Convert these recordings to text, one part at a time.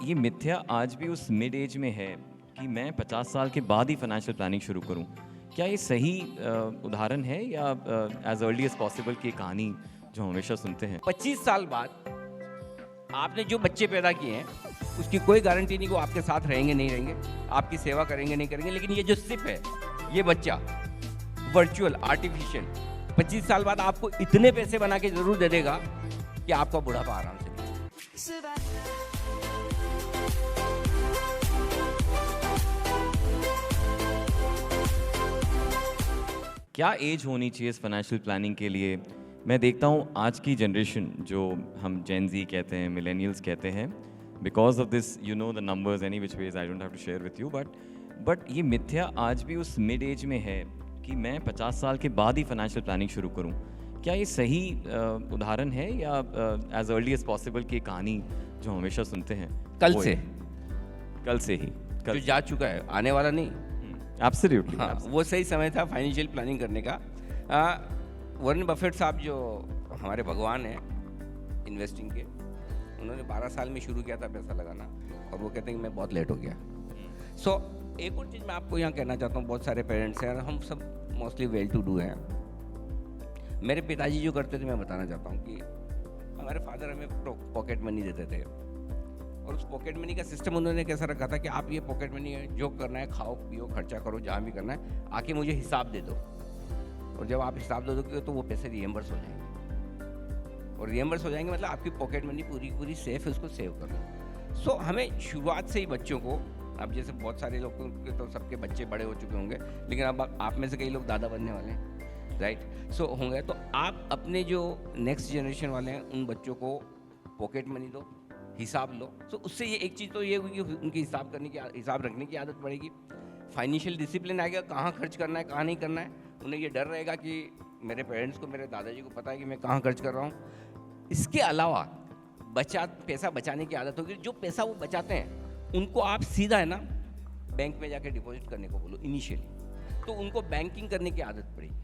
ये मिथ्या आज भी उस मिड एज में है कि मैं 50 साल के बाद ही फाइनेंशियल प्लानिंग शुरू करूं। क्या ये सही उदाहरण है या एज अर्ली एज पॉसिबल की कहानी जो हम हमेशा सुनते हैं? 25 साल बाद आपने जो बच्चे पैदा किए हैं उसकी कोई गारंटी नहीं कि वो आपके साथ रहेंगे नहीं रहेंगे, आपकी सेवा करेंगे नहीं करेंगे, लेकिन ये जो सिप है, ये बच्चा वर्चुअल आर्टिफिशियल 25 साल बाद आपको इतने पैसे बना के जरूर दे देगा कि आपका बुढ़ापा आराम से निकले। क्या एज होनी चाहिए इस फाइनेंशियल प्लानिंग के लिए? मैं देखता हूँ आज की जनरेशन जो हम जेन ज़ी कहते हैं, मिलेनियल्स कहते हैं, because of this you know the numbers any which ways I don't have to share with you, but ये मिथ्या आज भी उस मिड एज में है कि मैं 50 साल के बाद ही फाइनेंशियल प्लानिंग शुरू करूँ। क्या ये सही उदाहरण है या एज अर्ली एज पॉसिबल की कहानी जो हम हमेशा सुनते हैं? कल से ही जो जा चुका है, आने वाला नहीं। एब्सोल्युटली। हाँ, वो सही समय था फाइनेंशियल प्लानिंग करने का। वॉरेन बफेट साहब जो हमारे भगवान हैं इन्वेस्टिंग के, उन्होंने 12 साल में शुरू किया था पैसा लगाना, और वो कहते हैं कि मैं बहुत लेट हो गया। सो एक और चीज़ मैं आपको यहाँ कहना चाहता हूँ, बहुत सारे पेरेंट्स हैं, हम सब मोस्टली वेल टू डू हैं। मेरे पिताजी जो करते थे, मैं बताना चाहता हूँ कि हमारे फादर हमें पॉकेट मनी देते थे, और उस पॉकेट मनी का सिस्टम उन्होंने कैसा रखा था कि आप ये पॉकेट मनी है, जो करना है खाओ पियो खर्चा करो, जहाँ भी करना है आके मुझे हिसाब दे दो, और जब आप हिसाब दे दोगे तो वो पैसे रिएम्बर्स हो जाएंगे, और रिएम्बर्स हो जाएंगे मतलब आपकी पॉकेट मनी पूरी पूरी सेफ है, उसको सेव कर लो। सो हमें शुरुआत से ही बच्चों को, अब जैसे बहुत सारे लोग के तो सबके बच्चे बड़े हो चुके होंगे, लेकिन अब आप में से कई लोग दादा बनने वाले हैं, राइट? सो होंगे तो आप अपने जो नेक्स्ट जनरेशन वाले हैं उन बच्चों को पॉकेट मनी दो, हिसाब लो। तो उससे ये एक चीज़ तो ये हुई कि उनकी हिसाब रखने की आदत पड़ेगी, फाइनेंशियल डिसिप्लिन आएगा, कहाँ खर्च करना है कहाँ नहीं करना है। उन्हें ये डर रहेगा कि मेरे पेरेंट्स को, मेरे दादाजी को पता है कि मैं कहाँ खर्च कर रहा हूँ। इसके अलावा पैसा बचाने की आदत होगी। जो पैसा वो बचाते हैं उनको आप सीधा है ना बैंक में जाके डिपॉजिट करने को बोलो इनिशियली, तो उनको बैंकिंग करने की आदत पड़ेगी।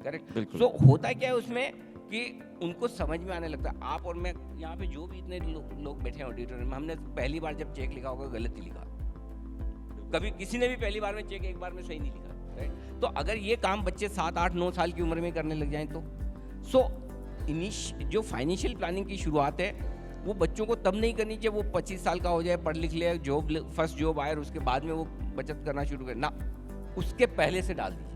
करेक्ट? सो होता क्या है उसमें कि उनको समझ में आने लगता है। आप और मैं यहाँ पे जो भी इतने लोग बैठे हैं ऑडिटोरियम में, हमने पहली बार जब चेक लिखा होगा गलत ही लिखा, कभी किसी ने भी पहली बार में चेक एक बार में सही नहीं लिखा, राइट? तो अगर ये काम बच्चे 7, 8, 9 साल की उम्र में करने लग जाएं तो जो फाइनेंशियल प्लानिंग की शुरुआत है वो बच्चों को तब नहीं करनी चाहिए वो 25 साल का हो जाए, पढ़ लिख ले, फर्स्ट जॉब आए और उसके बाद में वो बचत करना शुरू करे ना, उसके पहले से डाल दीजिए।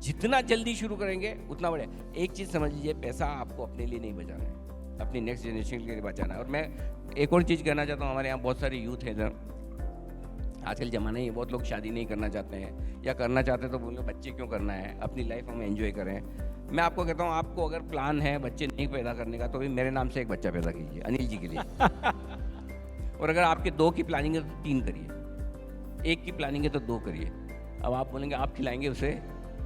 जितना जल्दी शुरू करेंगे उतना बढ़िया। एक चीज़ समझ लीजिए, पैसा आपको अपने लिए नहीं बचाना है, अपनी नेक्स्ट जनरेशन के लिए बचाना है। और मैं एक और चीज़ कहना चाहता हूँ, हमारे यहाँ बहुत सारे यूथ हैं इधर, आजकल ज़माना ही बहुत लोग शादी नहीं करना चाहते हैं, या करना चाहते हैं तो बोलो बच्चे क्यों करना है, अपनी लाइफ हम एंजॉय करें। मैं आपको कहता हूँ, आपको अगर प्लान है बच्चे नहीं पैदा करने का, तो भी मेरे नाम से एक बच्चा पैदा कीजिए अनिल जी के लिए। और अगर आपके 2 की प्लानिंग है तो 3 करिए, 1 की प्लानिंग है तो 2 करिए। अब आप बोलेंगे आप खिलाएंगे उसे,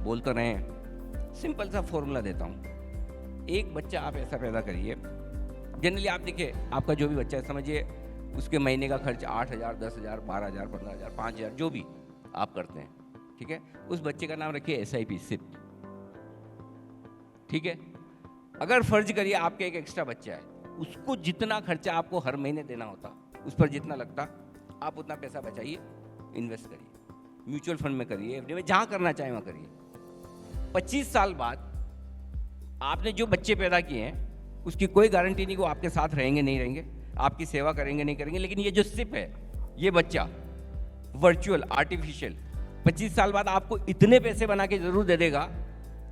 बोल तो रहे हैं। सिंपल सा फॉर्मूला देता हूँ, एक बच्चा आप ऐसा पैदा करिए। जनरली आप देखिए, आपका जो भी बच्चा है, समझिए उसके महीने का खर्च 8,000, 10,000, 12,000, 15,000, 5,000 जो भी आप करते हैं, ठीक है? उस बच्चे का नाम रखिए SIP, सिप, ठीक है? अगर फर्ज करिए आपके एक एक्स्ट्रा बच्चा है, उसको जितना खर्चा आपको हर महीने देना होता, उस पर जितना लगता, आप उतना पैसा बचाइए, इन्वेस्ट करिए, म्यूचुअल फंड में करिए, FD में, जहाँ करना चाहें वहाँ करिए। 25 साल बाद आपने जो बच्चे पैदा किए हैं उसकी कोई गारंटी नहीं कि वो आपके साथ रहेंगे नहीं रहेंगे, आपकी सेवा करेंगे नहीं करेंगे, लेकिन ये जो सिप है, ये बच्चा वर्चुअल आर्टिफिशियल 25 साल बाद आपको इतने पैसे बना के जरूर दे देगा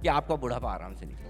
कि आपका बुढ़ापा आराम से निकले।